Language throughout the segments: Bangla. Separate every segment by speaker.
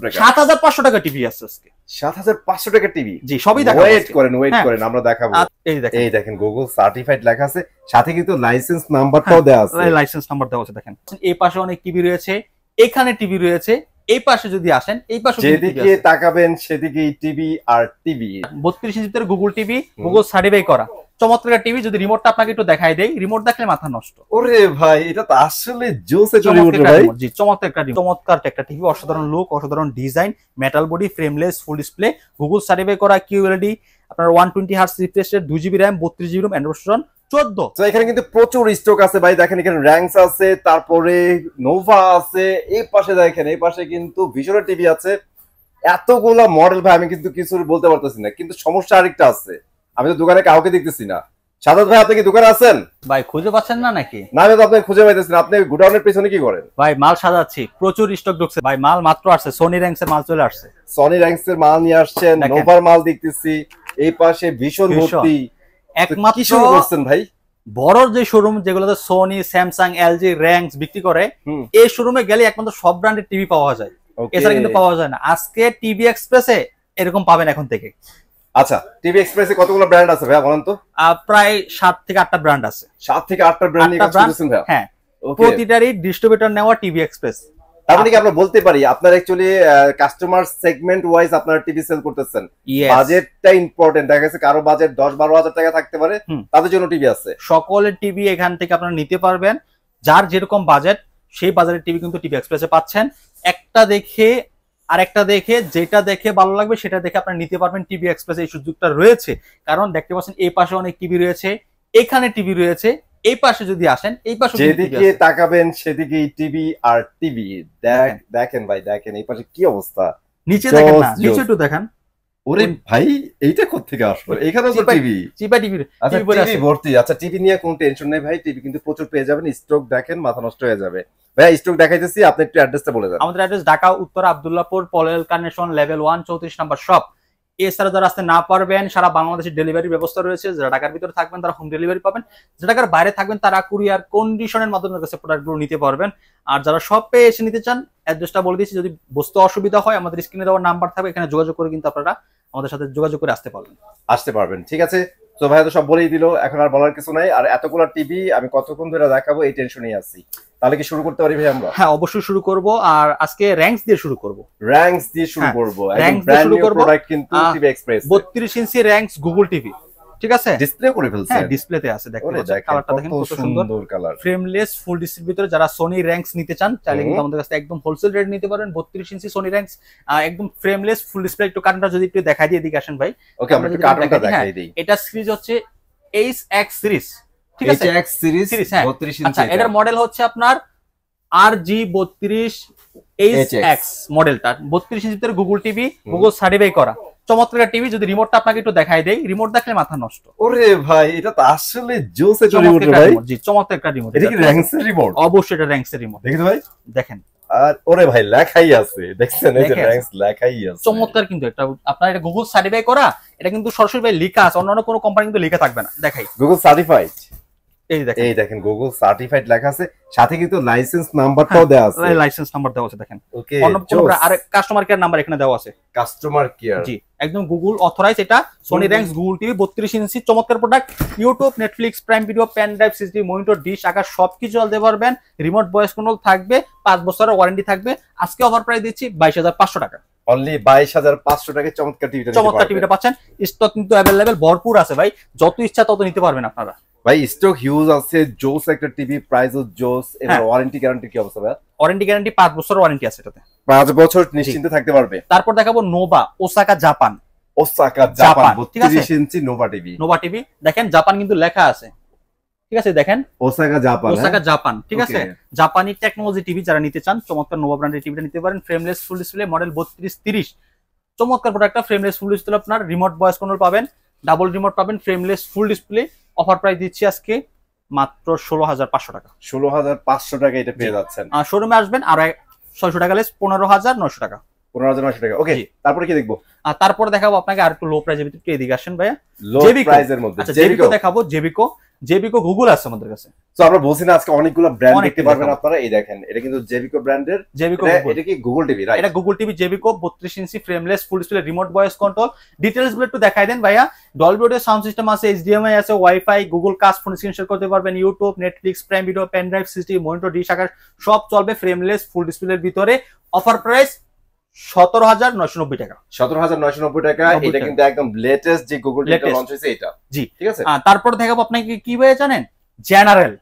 Speaker 1: ৭৫০০ টাকা টিভি আছে আজকে।
Speaker 2: ৭৫০০ টাকা টিভি?
Speaker 1: জি, সবই দেখাবো।
Speaker 2: ওয়েট করেন আমরা দেখাবো। এই দেখেন গুগল সার্টিফাইড লেখা আছে, সাথে কিন্তু লাইসেন্স নাম্বারটাও দেওয়া আছে।
Speaker 1: লাইসেন্স নাম্বার দেওয়া আছে দেখেন। এই পাশে অনেক টিভি রয়েছে, এখানে টিভি রয়েছে, এই পাশে যদি আসেন এই পাশে
Speaker 2: যেদিকে তাকাবেন সেদিকেই টিভি আর টিভি।
Speaker 1: ৩২ ইঞ্চির গুগল টিভি, গুগল সার্টিফাই করা চমৎকার টিভি। যদি রিমোটটা আপনাকে একটু দেখাই দেই, রিমোট দেখলে মাথা নষ্ট।
Speaker 2: ওরে ভাই, এটা তো আসলে জোস একটা রিমোট ভাই।
Speaker 1: জি, চমৎকার একটা টিভি, অসাধারণ লুক, অসাধারণ design, metal body, frameless, full display, Google certify করা, কিউএলইডি, আপনার 120 hertz refresh rate, 2 GB RAM, 32 GB RAM, Android version 14।
Speaker 2: তো এখানে কিন্তু প্রচুর স্টক আছে ভাই। দেখেন এখানে র্যাঙ্কস আছে, তারপরে নোভা আছে, এই পাশে দেখেন এই পাশে কিন্তু ভিশনের টিভি আছে। এতগুলা মডেল ভাই, আমি কিন্তু কিছু বলতে পারতেছি না। কিন্তু সমস্যা আরেকটা আছে, আমি তো দোকানে কাউকে দেখতেছি না। সাদাত ভাই, আপনি কি দোকানে আছেন?
Speaker 1: ভাই খুঁজে পাচ্ছেন না নাকি?
Speaker 2: না, আমি তো আপনাকে খুঁজে পাইতেছি না। আপনি গোডাউনের পেছনে কি করেন?
Speaker 1: ভাই মাল সাজাচ্ছি, প্রচুর স্টক ঢুকছে ভাই, মাল মাত্র আসছে, সোনি র্যাঙ্কস এর মাল চলে আসছে।
Speaker 2: সনি র্যাঙ্কস এর মাল নিয়ে আসছেন, নোভার মাল দেখতেছি, এই পাশে ভীষণ ভর্তি।
Speaker 1: একমাত্র
Speaker 2: কি শুরু করছেন ভাই?
Speaker 1: বড় যে শোরুম যেগুলোতে সোনি, স্যামসাং, এলজি, র্যাঙ্কস বিক্রি করে, এই শোরুমে গেলে একমাত্র সব ব্র্যান্ডের টিভি পাওয়া যায়, এছাড়া কিন্তু পাওয়া যায় না। আজকে টিভি এক্সপ্রেসে এরকম পাবেন এখন থেকে।
Speaker 2: আচ্ছা, টিভি এক্সপ্রেসে কতগুলো ব্র্যান্ড আছে ভাই বলেন তো?
Speaker 1: প্রায় ৭ থেকে ৮টা ব্র্যান্ড আছে।
Speaker 2: ৭ থেকে ৮টা ব্র্যান্ড নিয়ে কাজ করতেছেন ভাই?
Speaker 1: হ্যাঁ, প্রতিটারই ডিস্ট্রিবিউটর নেওয়া টিভি এক্সপ্রেস।
Speaker 2: তার মানে কি আমরা বলতে পারি আপনারা অ্যাকচুয়ালি কাস্টমার সেগমেন্ট ওয়াইজ আপনারা টিভি সেল করতেছেন? বাজেটটা ইম্পর্টেন্ট। দেখা গেছে কারো বাজেট ১০-১২ হাজার টাকা থাকতে পারে, তাদের জন্য টিভি আছে।
Speaker 1: সকলের টিভি এখান থেকে আপনারা নিতে পারবেন, যার যেরকম বাজেট সেই বাজারের টিভি কিন্তু টিভি এক্সপ্রেসে পাচ্ছেন। একটা দেখে আরেকটা দেখে, যেটা দেখে ভালো লাগবে সেটা দেখে আপনারা নিতে পারবেন। টিভি এক্সপ্রেসে এই সুযোগটা রয়েছে, কারণ দেখতে পাচ্ছেন এই পাশে অনেক টিভি রয়েছে, এখানে টিভি রয়েছে, এই পাশে যদি আসেন এই পাশে
Speaker 2: যেদিকে তাকাবেন সেদিকেই টিভি আর টিভি। দেখেন ভাই, দেখেন এই পাশে কি অবস্থা।
Speaker 1: নিচে দেখেন না, নিচে একটু দেখেন।
Speaker 2: ওরে ভাই, এইটা কোত্থেকে আসলো? এখানেও তো টিভি,
Speaker 1: চিপা টিভি।
Speaker 2: আচ্ছা টিভি ভর্তি। আচ্ছা, টিভি নিয়ে কোনো টেনশন নেই ভাই, টিভি কিন্তু প্রচুর পেয়ে যাবেন। স্টক দেখেন, মাথা নষ্ট হয়ে যাবে ভাই। স্টক দেখাইতেছি, আপনি একটু অ্যাড্রেসটা বলে দেন।
Speaker 1: আমাদের address Dhaka Uttara Abdullahpur, Polwel connection, level 1, 34 নম্বর শপ। এছাড়া যারা আসতে না পারবেন, সারা বাংলাদেশের ডেলিভারি ব্যবস্থা রয়েছে। যারা ঢাকার ভিতরে থাকবেন তারা হোম ডেলিভারি পাবেন, যারা ঢাকার বাইরে থাকবেন তারা কুরিয়ার কন্ডিশনের মাধ্যমে কাছে প্রোডাক্টগুলো নিতে পারবেন। আর যারা শপে এসে নিতে চান, অ্যাড্রেসটা বলে দিচ্ছি, যদি বুঝতে অসুবিধা হয় আমাদের স্ক্রিনে দেওয়ার নাম্বার থাকবে, এখানে যোগাযোগ করে কিন্তু আপনারা আমাদের সাথে যোগাযোগ করে আসতে পারবেন। ঠিক আছে, তো ভাই তো সব বলেই দিল, এখন আর বলার কিছু নাই। আর এতগুলো টিভি আমি কতক্ষণ ধরে দেখাবো এই টেনশনই আছি। তাহলে কি শুরু করতে পারি ভাই আমরা? হ্যাঁ, অবশ্যই শুরু করব। আর আজকে র্যাঙ্কস দিয়ে শুরু করব।
Speaker 2: র্যাঙ্কস দিয়ে শুরু করব। একদম ব্র্যান্ড নিউ প্রোডাক্ট কিন্তু টিভি এক্সপ্রেস।
Speaker 1: 32 ইঞ্চি র্যাঙ্কস গুগল টিভি, ঠিক আছে?
Speaker 2: ডিসপ্লে করে ফেলছে।
Speaker 1: হ্যাঁ, ডিসপ্লেতে আছে, দেখতে পাচ্ছেন। কালারটা দেখেন কত সুন্দর
Speaker 2: কালার।
Speaker 1: ফ্রেমলেস ফুল ডিসপ্লের ভিতরে যারা সোনি র্যাঙ্কস নিতে চান চাইলে কিন্তু আমাদের কাছে একদম হোলসেল রেট নিতে পারেন। 32 ইঞ্চি সোনি র্যাঙ্কস, একদম ফ্রেমলেস ফুল ডিসপ্লে। একটু কার্টনটা যদি একটু দেখাই দিয়ে দিকে আসেন ভাই।
Speaker 2: ওকে, আমরা একটু কার্টনটা দেখাই দেই।
Speaker 1: এটা সিরিজ হচ্ছে HX সিরিজ, ঠিক আছে?
Speaker 2: HX সিরিজ 32 ইঞ্চি।
Speaker 1: আচ্ছা, এটার মডেল হচ্ছে আপনার RG32 HX মডেলটা। 32 ইঞ্চির গুগল টিভি, গুগল সার্টিফাই করা চমৎকার টিভি। যদি রিমোটটা আপনাকে একটু দেখাই দেই, রিমোট দেখলে মাথা নষ্ট।
Speaker 2: ওরে ভাই, এটা তো আসলে জোস একটা রিমোট ভাই।
Speaker 1: জি, চমৎকার একটা রিমোট।
Speaker 2: এটা কি র্যাঙ্কস এর রিমোট?
Speaker 1: অবশ্যই এটা র্যাঙ্কস এর রিমোট।
Speaker 2: দেখেন ভাই,
Speaker 1: দেখেন।
Speaker 2: আর ওরে ভাই, লেখাই আছে, দেখছেন এই যে র্যাঙ্কস লেখাই আছে।
Speaker 1: চমৎকার কিন্তু এটা আপনার, এটা গুগল সার্টিফাই করা, এটা কিন্তু সরাসরি ভাই লেখা আছে, অন্য কোনো কোম্পানি কিন্তু লেখা থাকবে না। দেখাই,
Speaker 2: গুগল সার্টিফাইড।
Speaker 1: এই দেখেন
Speaker 2: গুগল সার্টিফাইড লেখা আছে, সাথে কিন্তু লাইসেন্স নাম্বারটাও দেওয়া আছে।
Speaker 1: লাইসেন্স নাম্বার দেওয়া আছে দেখেন।
Speaker 2: ওকে,
Speaker 1: আর কাস্টমার কেয়ার নাম্বার এখানে দেওয়া আছে।
Speaker 2: কাস্টমার কেয়ার,
Speaker 1: জি, একদম গুগল অথরাইজ। এটা Sony Rangs Google TV 32 inch চমৎকার product. YouTube, Netflix, Prime Video, pen drive, CCTV, monitor, dish, আকার সবকিছু আনতে পারবেন। রিমোট ভয়েস কন্ট্রোল থাকবে, 5 বছরের ওয়ারেন্টি থাকবে। আজকে অফার প্রাইস দিচ্ছি 22,500 টাকা।
Speaker 2: অনলি 22,500 টাকায় চমৎকার
Speaker 1: টিভিটা পাচ্ছেন। স্টক কিন্তু अवेलेबल ভরপুর আছে ভাই, যত ইচ্ছা তত নিতে পারবেন আপনারা
Speaker 2: ভাই। স্টক হিউজ আছে, জোস একটা টিভি, প্রাইসও জোস। এবার ওয়ারেন্টি গ্যারান্টি কি অবস্থা ভাই?
Speaker 1: ওয়ারেন্টি গ্যারান্টি 5 বছরের ওয়ারেন্টি আছে এটাতে।
Speaker 2: 5 বছর নিশ্চিন্তে থাকতে পারবে।
Speaker 1: তারপর দেখাবো নোভা, ওসাকা জাপান।
Speaker 2: 32 ইঞ্চি নোভা টিভি।
Speaker 1: দেখেন জাপান কিন্তু লেখা আছে, ঠিক আছে? দেখেন
Speaker 2: ওসাকা জাপান,
Speaker 1: ঠিক আছে? জাপানি টেকনোলজি টিভি যারা নিতে চান, চমৎকার নোভা ব্র্যান্ডের টিভিটা নিতে পারেন। Frameless full display, model 3230। চমৎকার প্রোডাক্টটা, ফ্রেমলেস ফুল ডিসপ্লে। আপনার রিমোট ভয়েস কন্ট্রোল পাবেন, ডাবল রিমোট পাবেন, frameless full display. Offer price দিচ্ছি আজকে মাত্র 16,500 টাকা।
Speaker 2: 16,500 টাকা এটা পেয়ে যাচ্ছেন।
Speaker 1: শোরুমে আসবেন আর 600 টাকা লেস, 15,900 টাকা।
Speaker 2: 15,900 টাকা। ওকে, তারপরে কি দেখবো?
Speaker 1: তারপরে দেখাবো আপনাকে আর একটু লো প্রাইসের ভিতরে। একটু এদিকে আসেন ভাইয়া।
Speaker 2: লো প্রাইসের মধ্যে
Speaker 1: জেবিকো দেখাবো। জেবিকো জেবিকো গুগল আছে আমাদের কাছে।
Speaker 2: তো আমরা বলছি না আজকে অনেকগুলো ব্র্যান্ড
Speaker 1: অনেক
Speaker 2: দেখতে পারবেন আপনারা। এই দেখেন এটা কিন্তু জেবিকো ব্র্যান্ডের,
Speaker 1: জেবিকো
Speaker 2: এটা কি গুগল টিভি রাইট?
Speaker 1: এটা গুগল টিভি জেবিকো 32 inch frameless full display remote voice control. Details গুলো একটু দেখাই দেন ভাইয়া। ডলবি অডিও সাউন্ড সিস্টেম আছে, এইচডিএমআই আছে, WiFi, Google Cast phone screen share করতে পারবেন, YouTube, Netflix, Prime Video, pen drive, CCTV, monitor, dish আকার সব চলবে ফ্রেমলেস ফুল ডিসপ্লের ভিতরে। অফার প্রাইস 17,990 টাকা।
Speaker 2: 17,990 টাকা। এটা কিন্তু একদম লেটেস্ট যে গুগল টিভিটা লঞ্চ হয়েছে এটা।
Speaker 1: জি
Speaker 2: ঠিক আছে।
Speaker 1: তারপর দেখাবো আপনাকে কি ভাই জানেন, জেনারেল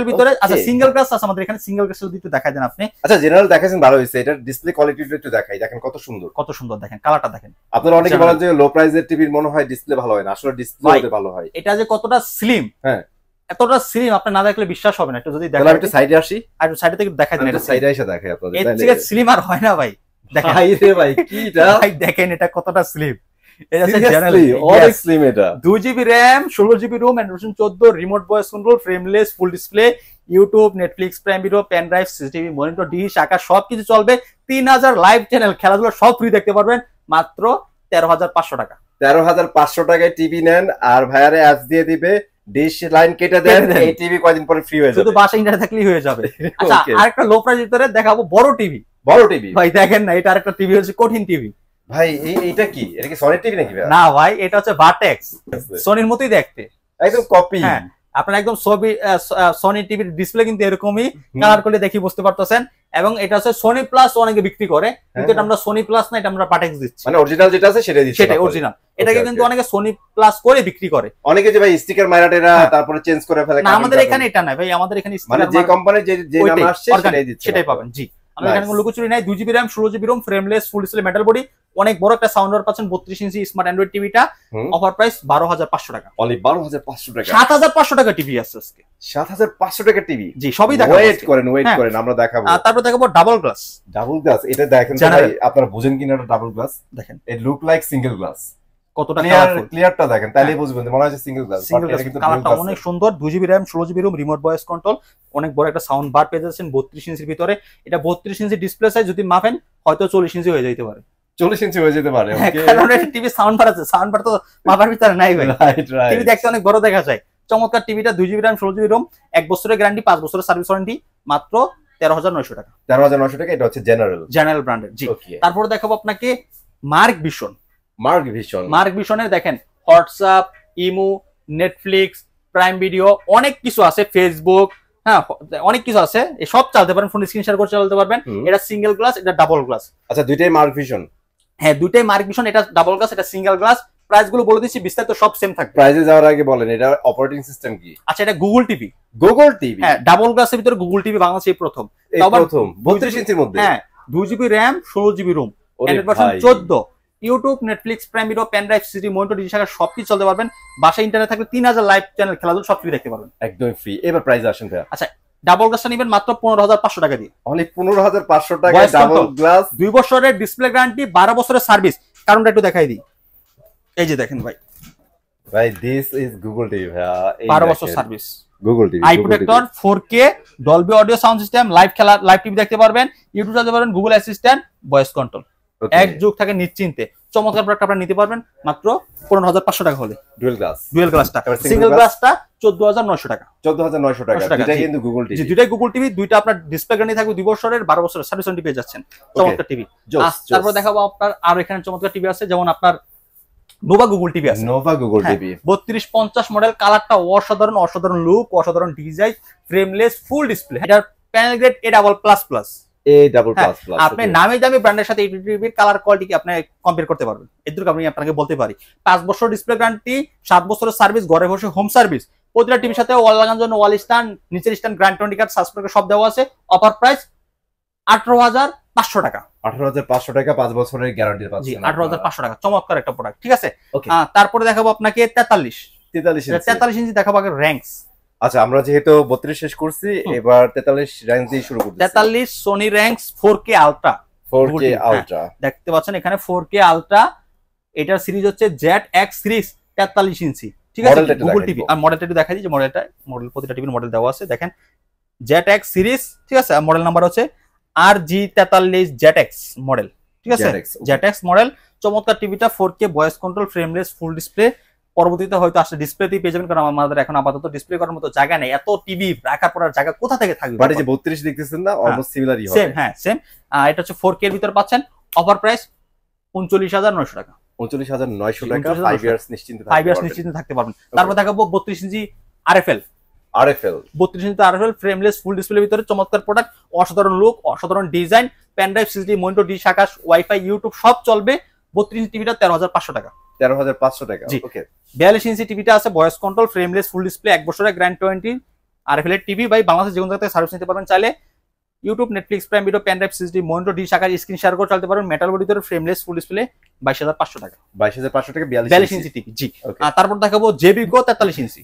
Speaker 1: ভিতরে আচ্ছা সিঙ্গেল গ্লাস আছে আমাদের এখানে। সিঙ্গেল গ্লাস যদি একটু দেখাই দেন আপনি।
Speaker 2: আচ্ছা জেনারেল দেখাছেন ভালো হয়েছে। এটা ডিসপ্লে কোয়ালিটিটা একটু দেখাই, দেখেন কত সুন্দর,
Speaker 1: কত সুন্দর দেখেন, কালারটা দেখেন।
Speaker 2: আপনারা অনেকে বলেন যে লো প্রাইসের টিভির মনে হয় ডিসপ্লে ভালো হয় না, আসলে ডিসপ্লে ওতে ভালো হয়।
Speaker 1: এটা যে কতটা স্লিম,
Speaker 2: হ্যাঁ
Speaker 1: এতটা স্লিম আপনি না দেখলে বিশ্বাস হবে না। একটু যদি
Speaker 2: দেখেন, একটু সাইডে আসি,
Speaker 1: আর একটু সাইডে থেকে দেখাই দেন। এটা
Speaker 2: সাইডে এসে দেখাই আপনাদের।
Speaker 1: এর থেকে স্লিম আর হয় না ভাই। দেখেন
Speaker 2: ভাই রে ভাই কি এটা,
Speaker 1: ভাই দেখেন এটা কতটা স্লিম। এটা হচ্ছে জেনারেল,
Speaker 2: অনেক স্লিম। এটা
Speaker 1: 2GB RAM, 16GB ROM, Android 14, remote voice control, frameless full display, YouTube, Netflix, Prime Video, pen drive, CCTV, monitor, dish আকার সবকিছু চলবে। 3000 লাইভ চ্যানেল, খেলাধুলা সব ফ্রি দেখতে পারবেন মাত্র 13,500 টাকা।
Speaker 2: 13,500 টাকায় টিভি নেন আর ভাইয়ারে অ্যাপস দিয়ে দিবে, ডিশ লাইন কেটে দেন, এই টিভি কয়দিন পরে ফ্রি হয়ে যাবে।
Speaker 1: শুধু বাসা ইন্টারনেট থাকলেই হয়ে যাবে। আচ্ছা আরেকটা লো প্রাইস ভিতরে দেখাবো বড় টিভি।
Speaker 2: বড় টিভি
Speaker 1: ভাই দেখেন না, এটা আরেকটা টিভি হচ্ছে কঠিন টিভি।
Speaker 2: ভাই এইটা কি, এটা কি সনি টিভি নাকি ভাই?
Speaker 1: না ভাই এটা হচ্ছে ভার্টেক্স, সনির মতোই দেখতে,
Speaker 2: একদম কপি।
Speaker 1: হ্যাঁ আপনার একদম সনি টিভির ডিসপ্লে কিন্তু এরকমই, কালার করলে দেখি বুঝতে পারতেছেন। এবং এটা হচ্ছে সনি প্লাস অনেকে বিক্রি করে, কিন্তু এটা আমরা সনি প্লাস না, এটা আমরা ভার্টেক্স দিচ্ছি,
Speaker 2: মানে অরিজিনাল যেটা আছে সেটাই দিচ্ছি।
Speaker 1: সেটাই অরিজিনাল। এটাকে কিন্তু অনেকে সনি প্লাস করে বিক্রি করে।
Speaker 2: অনেকে যে ভাই স্টিকার মাইরাটেরা তারপরে চেঞ্জ করে ফেলে।
Speaker 1: না আমাদের এখানে এটা নাই ভাই, আমাদের এখানে
Speaker 2: মানে যে কোম্পানির যে নাম আসছে সেটাই দিচ্ছে,
Speaker 1: সেটাই পাবেন। জি আমাদের এখানে কোনো লুকোচুরি নাই। 2GB RAM, 16GB ROM, frameless full display metal body, অনেক বড় একটা সাউন্ড বার পাচ্ছেন। 32 ইঞ্চি স্মার্ট অ্যান্ড্রয়েড টিভিটা অফার প্রাইস 12,500 টাকা।
Speaker 2: অনলি 12,500 টাকা।
Speaker 1: 7,500 টাকা টিভি আছে আজকে।
Speaker 2: 7,500 টাকা টিভি।
Speaker 1: জি সবই দেখাবো,
Speaker 2: ওয়েট করেন আমরা দেখাবো।
Speaker 1: তারপর দেখাবো ডাবল গ্লাস।
Speaker 2: ডাবল গ্লাস এটা দেখেন ভাই, আপনারা বুঝেন কিনা এটা ডাবল গ্লাস? দেখেন ইট লুক লাইক সিঙ্গেল গ্লাস। কতটা ক্লিয়ারটা দেখেন, তাইলে বুঝবেন মনে হয় সিঙ্গেল গ্লাস। এটা কিন্তু
Speaker 1: কালারটা অনেক সুন্দর। 2GB RAM, 16GB ROM, remote voice control, অনেক বড় একটা সাউন্ড বার পেয়ে যাচ্ছেন 32 ইঞ্চির ভিতরে। এটা 32 ইঞ্চি ডিসপ্লে সাইজ, যদি মাপেন হয়তো 40 ইঞ্চি হয়ে যেতে পারে।
Speaker 2: 40 ইঞ্চি হয়ে যেতে পারে,
Speaker 1: কারণ এটা টিভি সাউন্ড বার আছে, সাউন্ড বার তো মাপার ভিতরে নাই ভাই। টিভি দেখতে অনেক বড় দেখা যায়। চমৎকার টিভিটা 2GB RAM, 16GB ROM, 1 বছরের গ্যারান্টি, 5 বছরের সার্ভিস ওয়ারেন্টি, মাত্র 13,900 টাকা।
Speaker 2: 13,900 টাকা। এটা হচ্ছে জেনারেল ব্র্যান্ডের।
Speaker 1: জি তারপর দেখাবো আপনাকে মার্ক ভিশন। মার্ক ভিশনের দেখেন WhatsApp, imo, Netflix, Prime video, অনেক কিছু আছে, ফেসবুক, হ্যাঁ অনেক কিছু আছে। এই সব চালাতে পারেন, ফোন স্ক্রিন শেয়ার করে চালাতে পারবেন। এটা সিঙ্গেল গ্লাস, এটা ডাবল গ্লাস।
Speaker 2: আচ্ছা দুইটাই মার্ক ভিশন?
Speaker 1: হ্যাঁ দুইটাই মার্ক ভিশন। এটা ডাবল গ্লাস, এটা সিঙ্গেল গ্লাস। প্রাইস গুলো বলে দিচ্ছি, বিস্তারিত সব সেম থাকবে।
Speaker 2: প্রাইসে যাওয়ার আগে বলেন এটা অপারেটিং সিস্টেম কি?
Speaker 1: আচ্ছা এটা গুগল টিভি।
Speaker 2: হ্যাঁ
Speaker 1: ডাবল গ্লাসের ভিতরে গুগল টিভি বাংলাদেশে প্রথম।
Speaker 2: 32 ইঞ্চির মধ্যে।
Speaker 1: হ্যাঁ 2GB RAM, 16GB ROM, Android version 14, YouTube, Netflix, Prime Video, pen drive, CCTV, monitor, dish আকার সবকিছু চলতে পারবেন। বাসায় ইন্টারনেট থাকলে 3000 লাইভ চ্যানেল, খেলাধুলা সব ফ্রি দেখতে পারবেন,
Speaker 2: একদম ফ্রি। এবার প্রাইস আসেন ভাই।
Speaker 1: আচ্ছা ডাবল গ্লাসটা নেবেন মাত্র 15,500 টাকা দিয়ে।
Speaker 2: অনলি 15,500 টাকা ডাবল গ্লাস,
Speaker 1: 2 বছরের ডিসপ্লে গ্যারান্টি, 12 বছরের সার্ভিস। কারণটা একটু দেখাই দিই, এই যে দেখেন ভাই
Speaker 2: দিস ইজ গুগল টিভি ভাই,
Speaker 1: 12 বছর service,
Speaker 2: Google TV,
Speaker 1: I protector, 4K, Dolby audio sound system, live খেলা, লাইভ টিভি দেখতে পারবেন, ইউটিউব চালাতে পারবেন, গুগল অ্যাসিস্ট্যান্ট, ভয়েস কন্ট্রোল, এক যুগ থাকে নিশ্চিন্তে। চমৎকার প্রোডাক্ট আপনারা নিতে পারবেন মাত্র 15,500 টাকা হলে। ডুয়েল গ্লাসটা, সিঙ্গেল গ্লাসটা 14,900 টাকা।
Speaker 2: 14,900 টাকা। দুইটা কিন্তু গুগল টিভি।
Speaker 1: জি দুইটাই গুগল টিভি, দুইটা আপনার ডিসপ্লে গ্যারান্টি থাকবে 2 বছরের, 12 বছরের সার্ভিস ওয়ারেন্টি পেয়ে যাচ্ছেন। চমৎকার টিভি। তারপর দেখাবো আপনার আর এখানে চমৎকার টিভি আছে, যেমন আপনার নোভা গুগল টিভি আছে।
Speaker 2: নোভা গুগল টিভি
Speaker 1: 3250 মডেল, কালারটা অসাধারণ, অসাধারণ লুক, অসাধারণ ডিজাইন, ফ্রেমলেস ফুল ডিসপ্লে। এটা প্যানেল গ্রেড A+++। আপনি নামি দামি ব্র্যান্ডের সাথে টিভির কালার কোয়ালিটি আপনি কম্পেয়ার করতে পারবেন, এটুকু আমি আপনাকে বলতে পারি। 5 বছর ডিসপ্লে গ্যারান্টি, 7 বছরের সার্ভিস, ঘরে বসে হোম সার্ভিস। প্রতিটা টিভির সাথে ওয়াল লাগানোর জন্য ওয়াল স্ট্যান্ড, নিচের স্ট্যান্ড, গ্যারান্টি কার্ড, সাবস্ক্রাইবার সব দেওয়া আছে। অফার প্রাইস 18,500 টাকা।
Speaker 2: 18,500 টাকা, 5 বছরের গ্যারান্টি পাচ্ছেন।
Speaker 1: 18,500 টাকা, চমৎকার একটা প্রোডাক্ট। ঠিক আছে, তারপরে দেখাবো আপনাকে 43 ইঞ্চি দেখাবো আগে র্যাঙ্কস।
Speaker 2: আচ্ছা আমরা যেহেতু 32 শেষ করছি, এবার 43 র্যাঙ্ক দিয়ে শুরু করতেছি।
Speaker 1: 43 সোনি র্যাঙ্কস 4K আলট্রা। দেখতে পাচ্ছেন এখানে 4K আলট্রা। এটার সিরিজ হচ্ছে ZX সিরিজ 43 ইঞ্চি। ঠিক আছে, গুগল টিভি। আর মডেলটা একটু দেখাই দিই, যে মডেল প্রতিটা টিভির মডেল দেওয়া আছে, দেখেন ZX সিরিজ। ঠিক আছে, মডেল নাম্বার হচ্ছে RG43 ZX মডেল। ঠিক আছে, ZX মডেল। চমৎকার টিভিটা 4K, voice control, frameless full display, পরবর্তীতে হয়তো আসলে ডিসপ্লেতেই পেয়ে যাবেন, কারণ আমাদের এখন আপাতত ডিসপ্লে করার মতো জায়গা নেই। এত টিভি রাখার পর আর জায়গা কোথা থেকে থাকবে?
Speaker 2: বাট এই যে 32 দেখতেছেন না, অলমোস্ট সিমিলারই হবে।
Speaker 1: সেম, হ্যাঁ সেম। এটা হচ্ছে 4K এর ভিতর পাচ্ছেন, অফার প্রাইস 39,900 টাকা।
Speaker 2: 39,900 টাকা, 5 ইয়ার্স নিশ্চিন্তে
Speaker 1: 5 ইয়ার্স নিশ্চিন্তে থাকতে পারবেন। তারপর দেখাবো 32 inch RFL. 32 inch RFL frameless full ডিসপ্লের ভিতরে চমৎকার প্রোডাক্ট, অসাধারণ লুক, অসাধারণ design, pen drive, CCTV, monitor, dish, Akash, WiFi, YouTube সব চলবে। 32 ইঞ্চি টিভিটা 13,500 টাকা।
Speaker 2: 13,500 টাকা, ওকে।
Speaker 1: 42 ইঞ্চি টিভিটা আছে voice control, frameless full display, 1 বছরের গ্যারান্টি ওয়ারেন্টি আরএফএল এর টিভি। ভাই বাংলাদেশের যে কোনো জায়গায় সার্ভিস নিতে পারবেন চাইলে। YouTube, Netflix, Prime Video, pen drive, CCTV, monitor, dish, Akash, screen share করে চালাতে পারবেন। মেটাল বডির ভিতরে ফ্রেমলেস ফুল ডিসপ্লে 22,500 টাকা।
Speaker 2: 22,500 টাকা
Speaker 1: 42 ইঞ্চি টিভি, জি। আর তারপর দেখাবো জেবিকো 43 ইঞ্চি।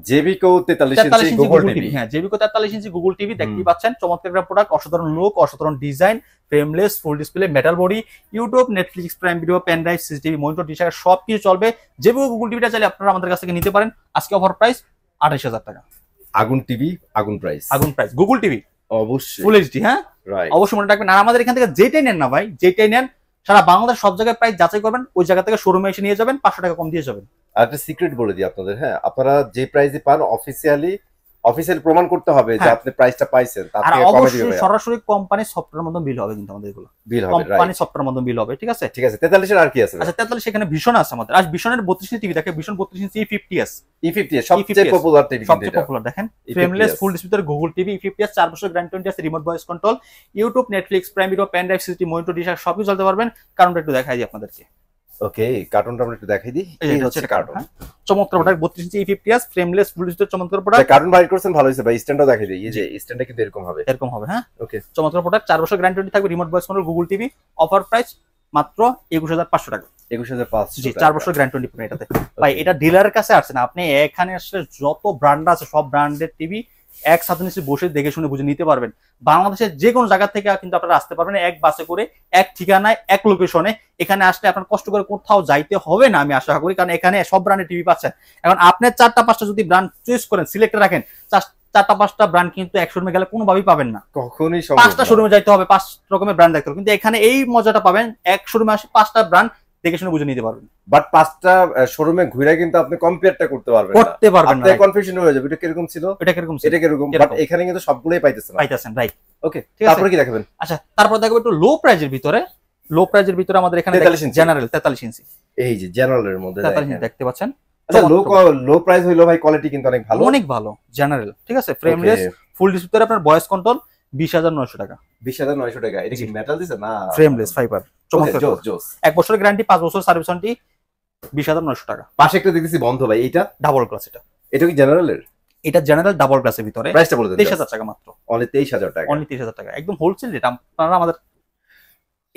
Speaker 2: জেবিকো 43 ইঞ্চি গুগল টিভি।
Speaker 1: হ্যাঁ, জেবিকো 43 ইঞ্চি গুগল টিভি দেখতেই পাচ্ছেন, চমৎকার একটা প্রোডাক্ট, অসাধারণ লুক, অসাধারণ design, frameless full display, metal body, YouTube, Netflix, Prime Video, pen drive, CCTV, monitor, dish, Akash সব কিছু চলবে। জেবিকো গুগল টিভিটা চাইলে আপনারা আমাদের কাছ থেকে নিতে পারেন। আজকে অফার প্রাইস 28,000 টাকা।
Speaker 2: আগুন টিভি, আগুন প্রাইস,
Speaker 1: আগুন প্রাইস গুগল টিভি
Speaker 2: অবশ্যই
Speaker 1: ফুল এইচডি। হ্যাঁ,
Speaker 2: রাইট,
Speaker 1: অবশ্যই মনে রাখবেন। আর আমাদের এখান থেকে যেটাই নেন না ভাই, যেটাই নেন সারা বাংলাদেশ সব জায়গায় প্রাইস যাচাই করবেন, ওই জায়গা থেকে শোরুমে এসে নিয়ে যাবেন, 500 টাকা কম দিয়ে যাবেন।
Speaker 2: আর একটা সিক্রেট বলে দিই আপনাদের, হ্যাঁ, আপনারা যে প্রাইসে পান অফিসিয়ালি প্রমাণ করতে হবে যে আপনি প্রাইসটা পাইছেন, তার
Speaker 1: আর
Speaker 2: থেকে কমে
Speaker 1: অবশ্যই
Speaker 2: দিবেন।
Speaker 1: সরাসরি কোম্পানি সফটওয়্যার মধ্যে বিল হবে, কিন্তু আমাদের এগুলো
Speaker 2: বিল হবে,
Speaker 1: কোম্পানি
Speaker 2: রাইট,
Speaker 1: সফটওয়্যার মধ্যে বিল হবে, ঠিক আছে?
Speaker 2: ঠিক আছে। 43 এর আর কি আছে?
Speaker 1: আচ্ছা, 43 এখানে ভীষণ আছে আমাদের। আর ভীষণের 32 ইঞ্চি টিভি দেখে, ভীষণ 32 ইঞ্চি E50s,
Speaker 2: E50 সবচেয়ে পপুলার টিভি,
Speaker 1: সবচেয়ে পপুলার। দেখেন frameless full display Google TV E50s, 4 বছর গ্যারান্টি ওয়ারেন্টি আছে, remote voice control, YouTube, Netflix, Prime Video, pen drive, CCTV, monitor, dish, সবই চলতে পারবেন। কারণটা একটু দেখাই দিই আপনাদেরকে।
Speaker 2: ওকে, কার্টুনটা আমরা একটু দেখাই দিই। এই হচ্ছে কার্টুন,
Speaker 1: চমৎকার প্রোডাক্ট, 32 ইঞ্চি E50s ফ্রেমলেস ফুল ডিসপ্লে, চমৎকার প্রোডাক্ট।
Speaker 2: কার্টুন বাইর করছেন, ভালো হয়েছে ভাই। স্ট্যান্ডও দেখাই দিই, এই যে স্ট্যান্ডটা কিন্তু এরকম হবে,
Speaker 1: এরকম হবে। হ্যাঁ,
Speaker 2: ওকে,
Speaker 1: চমৎকার প্রোডাক্ট, 4 বছর গ্যারান্টি ওয়ারেন্টি থাকবে, remote voice control, Google TV. Offer price মাত্র 21,500 টাকা।
Speaker 2: 21,500,
Speaker 1: জি, 4 বছর গ্যারান্টি ওয়ারেন্টি এটাতে। ভাই এটা ডিলারের কাছে আসছে না, আপনি এখানে আসলে যত ব্র্যান্ড আছে সব ব্র্যান্ডের টিভি একসাথে নিচে বসে দেখে শুনে বুঝে নিতে পারবেন। বাংলাদেশের যে কোনো জায়গা থেকে কিন্তু আপনারা আসতে পারবেন, এক বাসে করে, এক ঠিকানায়, এক লোকেশনে। এখানে আসলে আপনার কষ্ট করে কোথাও যাইতে হবে না আমি আশা করি, কারণ এখানে সব ব্র্যান্ডের টিভি পাচ্ছেন। এখন আপনার 4টা-5টা যদি ব্র্যান্ড চয়েস করেন, সিলেক্ট রাখেন, 4টা-5টা ব্র্যান্ড কিন্তু এক শোরুমে গেলে কোনোভাবেই পাবেন না,
Speaker 2: কখনোই সম্ভব না।
Speaker 1: 5টা শোরুমে যাইতে হবে, 5 রকমের ব্র্যান্ড দেখতে হবে। কিন্তু এখানে এই মজাটা পাবেন, এক শোরুমে আসে 5টা ব্র্যান্ড দেখে শুনে বুঝে নিতে পারবেন।
Speaker 2: বাট 5টা শোরুমে ঘুরে কিন্তু আপনি কম্পেয়ারটা করতে পারবেন না,
Speaker 1: করতে পারবেন না,
Speaker 2: আপনার কনফিউশন হয়ে যাবে, এটা কিরকম ছিল,
Speaker 1: এটা কিরকম ছিল,
Speaker 2: এটা কিরকম। বাট এখানে কিন্তু সবগুলোই পাইতেছেন,
Speaker 1: রাইট।
Speaker 2: ওকে, তারপরে কি দেখাবেন?
Speaker 1: আচ্ছা, তারপর দেখো একটু লো প্রাইজের ভিতরে। লো প্রাইজের ভিতরে আমাদের এখানে জেনারেল 43 ইঞ্চি,
Speaker 2: এই যে জেনারেলের মধ্যে
Speaker 1: 43 ইঞ্চি দেখতে পাচ্ছেন।
Speaker 2: আচ্ছা, লো প্রাইস হইলো ভাই, কোয়ালিটি কিন্তু অনেক ভালো,
Speaker 1: অনেক ভালো জেনারেল, ঠিক আছে? ফ্রেমলেস ফুল ডিসপ্লে, আপনার ভয়েস কন্ট্রোল 20,900 টাকা।
Speaker 2: 20,900 টাকা। এটা কি মেটাল দিছে না?
Speaker 1: ফ্রেমলেস ফাইবার, চমৎকার,
Speaker 2: জোস।
Speaker 1: 1 বছরের গ্যারান্টি, 5 বছর সার্ভিস ওয়ারেন্টি, 20,900 টাকা।
Speaker 2: পাশে একটা দেখতেছি বন্ধ ভাই, এইটা
Speaker 1: ডাবল গ্লাস।
Speaker 2: এটা কি জেনারেলের?
Speaker 1: এটা জেনারেল ডাবল গ্লাসের ভিতরে,
Speaker 2: প্রাইসটা বলে দেন।
Speaker 1: 23,000 টাকা মাত্র,
Speaker 2: অনলি 23,000 টাকা,
Speaker 1: অনলি 23,000 টাকা, একদম হোলসেল রেট। আপনারা আমাদের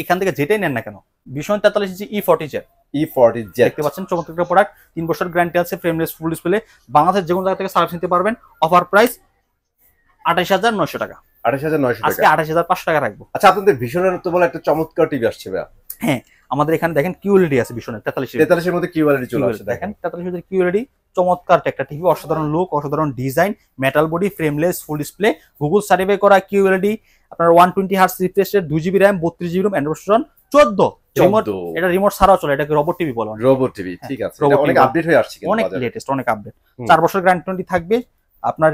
Speaker 1: এখান থেকে যেটাই নেন না কেন, ভীষণ 43 ইঞ্চি E40 জেট,
Speaker 2: E40 জেট
Speaker 1: দেখতে পাচ্ছেন, চমৎকার একটা প্রোডাক্ট, 3 বছর গ্যারান্টি আছে, ফ্রেমলেস ফুল ডিসপ্লে, বাংলাদেশের যে কোনো জায়গা থেকে সার্ভিস নিতে পারবেন। অফার প্রাইস 28,900 টাকা।
Speaker 2: 28,900 টাকা,
Speaker 1: আজকে 28,500 টাকা রাখবো।
Speaker 2: আচ্ছা, আপনাদের ভীষণের তো বলে একটা চমৎকার টিভি আসছে ভাই।
Speaker 1: হ্যাঁ, আমাদের এখানে দেখেন কিউএলইডি আছে ভীষণের 43
Speaker 2: এর মধ্যে কিউএলইডি চলে আসছে,
Speaker 1: দেখেন 43 এর কিউএলইডি, চমৎকার একটা টিভি, অসাধারণ লুক, অসাধারণ design, metal body, frameless full display, Google certify করা কিউএলইডি, আপনার 120 hertz refresh rate, 2GB RAM, 32GB ROM, Android version 14। Remote, এটা রিমোট ছাড়াও চলে, এটাকে রোবট টিভি বলা হয়।
Speaker 2: রোবট টিভি, ঠিক আছে, এটা অনেক আপডেট হয়ে আসছে, কিন্তু
Speaker 1: অনেক লেটেস্ট, অনেক আপডেট। 4 বছর গ্যারান্টি থাকবে। আপনার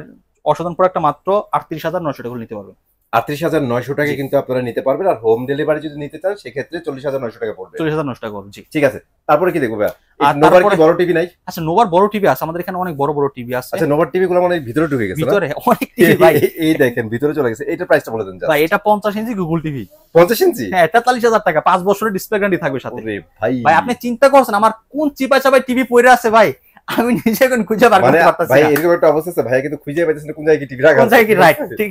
Speaker 1: অসাধারণ প্রোডাক্টটা মাত্র 38,900 টাকা নিতে পারবেন।
Speaker 2: 38,900 টাকা কিন্তু আপনারা নিতে পারবেন। আর হোম ডেলিভারি যদি নিতে চান সেক্ষেত্রে 40,900 টাকা পড়বে।
Speaker 1: 40,900 টাকা করুন, জি,
Speaker 2: ঠিক আছে। তারপরে কি দেখবো ভাই?
Speaker 1: আর
Speaker 2: নোভার কি বড় টিভি নাই?
Speaker 1: আচ্ছা, নোভার বড় টিভি আছে আমাদের এখানে, অনেক বড় বড় টিভি আছে।
Speaker 2: আচ্ছা, নোভার টিভি গুলো মানে ভিতরে ঢুকে গেছে,
Speaker 1: ভিতরে অনেক টিভি ভাই,
Speaker 2: এই দেখেন ভিতরে চলে গেছে। এটা প্রাইসটা বলে দেন
Speaker 1: ভাই। এটা 50 ইঞ্চি গুগল টিভি,
Speaker 2: 50 ইঞ্চি,
Speaker 1: হ্যাঁ, 43,000 টাকা, 5 বছরের ডিসপ্লে গ্যারান্টি থাকবে সাথে।
Speaker 2: ওরে ভাই,
Speaker 1: ভাই আপনি চিন্তা করছেন আমার কোন চিপা চাপাই টিভি পড়ে আছে ভাই, আমি নিজে এখন খুঁজে বার করতে পারতাছি না।
Speaker 2: ভাই এরকম একটা অবস্থা আছে, ভাই কিন্তু খুঁজে পাইতেছেন কোন জায়গায় টিভি রাখা
Speaker 1: কোন জায়গায় কি, রাইট, ঠিক।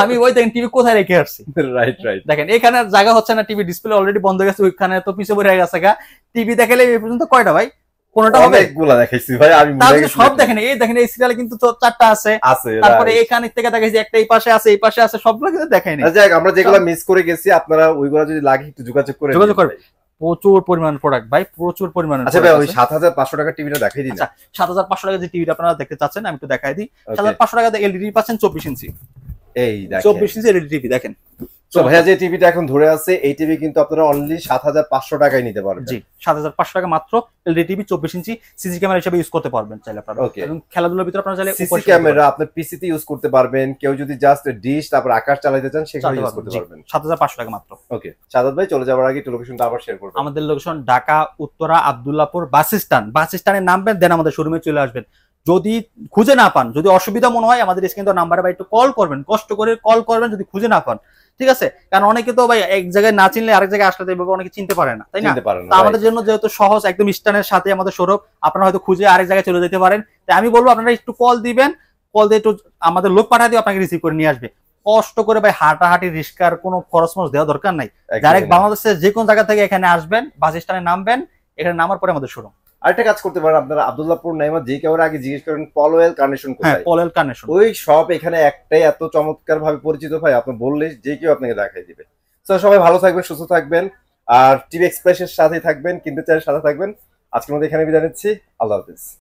Speaker 1: আমি ওই দেখেন টিভি কোথায় রেখে আসছি,
Speaker 2: রাইট রাইট।
Speaker 1: দেখেন এখানে জায়গা হচ্ছে না, টিভি ডিসপ্লে অলরেডি বন্ধ হয়ে গেছে, ওইখানে তো পিছে পড়ে গেছে গা। টিভি দেখালে এই পর্যন্ত কয়টা ভাই? 15টা হবে,
Speaker 2: অনেকগুলা দেখাইছি ভাই আমি,
Speaker 1: তাহলে সব দেখেন। এই দেখেন এই সিরিয়ালে কিন্তু 4টা আছে, তারপরে এখান থেকে দেখাইছি একটা এই পাশে আছে, এই পাশে আছে, সবগুলো কিন্তু দেখাই নাই।
Speaker 2: যাক, আমরা যেগুলো মিস করে গেছি আপনারা ওইগুলো যদি লাগে একটু যোগাযোগ করে
Speaker 1: প্রচুর পরিমাণ প্রোডাক্ট ভাই, প্রচুর পরিমাণ।
Speaker 2: আচ্ছা ভাই, ওই 7,500 টাকা টিভিটা দেখাই দিন।
Speaker 1: আচ্ছা, 7,500 টাকা যে টিভিটা আপনারা দেখতে চাচ্ছেন আমি একটু দেখাই দিই। 7,500 টাকাতে এলইডি পাচ্ছেন 24 ইঞ্চি,
Speaker 2: এই দেখেন
Speaker 1: 24 ইঞ্চি এলইডি টিভি দেখেন,
Speaker 2: তো ভাইয়া যে টিভিটা এখন ধরে আছে এই টিভি কিন্তু আপনারা অনলি 7,500 টাকায় নিতে পারবেন।
Speaker 1: জি 7,500 টাকা মাত্র। এলইডি টিভি 24 ইঞ্চি সিসি ক্যামেরা হিসেবে ইউজ করতে পারবেন চাইলে আপনারা।
Speaker 2: ওকে,
Speaker 1: এবং খেলাধুলার ভিতরে আপনারা চাইলে
Speaker 2: সিসি ক্যামেরা আপনার পিসিতে ইউজ করতে পারবেন, কেউ যদি জাস্ট ডিশ তারপর আকাশ চালাতে চান সেখানে ইউজ করতে পারবেন।
Speaker 1: 7,500 টাকা মাত্র।
Speaker 2: ওকে সাদাত ভাই, চলে যাওয়ার আগে একটু লোকেশনটা আবার শেয়ার করবেন।
Speaker 1: আমাদের location Dhaka Uttara Abdullahpur bus stand. Bus স্ট্যান্ডে নামবেন, দেন আমাদের শোরুমে চলে আসবেন। যদি খুঁজে না পান, যদি অসুবিধা মনে হয়, আমাদের স্ক্রিনে নাম্বারে ভাই একটু কল করবেন, কষ্ট করে কল করবেন যদি খুঁজে না পান, ঠিক আছে? কারণ অনেকে তো ভাই এক জায়গায় না চিনলে আরেক জায়গায় আসলে এইভাবে অনেকে চিনতে পারে না, তাই না? তো আমাদের জন্য যেহেতু সহজ, একদম স্ট্যান্ডের সাথে আমাদের শোরুম, আপনারা হয়তো খুঁজে আরেক জায়গায় চলে যেতে পারেন। তাই আমি বলবো আপনারা একটু কল দিবেন, কল দিয়ে একটু আমাদের লোক পাঠিয়ে দিয়ে আপনাকে রিসিভ করে নিয়ে আসবে। কষ্ট করে ভাই হাঁটাহাঁটি রিস্কার কোনো খরচ মরচ দেওয়া দরকার নাই। ডাইরেক্ট বাংলাদেশের যে কোনো জায়গা থেকে এখানে আসবেন, বাস স্ট্যান্ডে নামবেন, এখানে নামার পরে আমাদের শোরুম।
Speaker 2: আরেকটা কাজ করতে পারেন আপনারা, আব্দুল্লাহপুর নাইমা যে কেউ আগে জিজ্ঞেস করেন পলওয়েল কানেকশন
Speaker 1: হ্যাঁ,
Speaker 2: কোথায়,
Speaker 1: পলেল কানেকশন।
Speaker 2: ওই শপ এখানে একটাই এত চমৎকার ভাবে পরিচিত ভাই, আপনি বললে যে কেউ আপনাকে দেখাই দিবে। তো সবাই ভালো থাকবেন, সুস্থ থাকবেন, আর টিভি এক্সপ্রেসের সাথে থাকবেন, কিনতে চাইলে সাথে থাকবেন। আজকের মধ্যে এখানে বিদায় নিচ্ছি, আল্লাহ হাফেজ।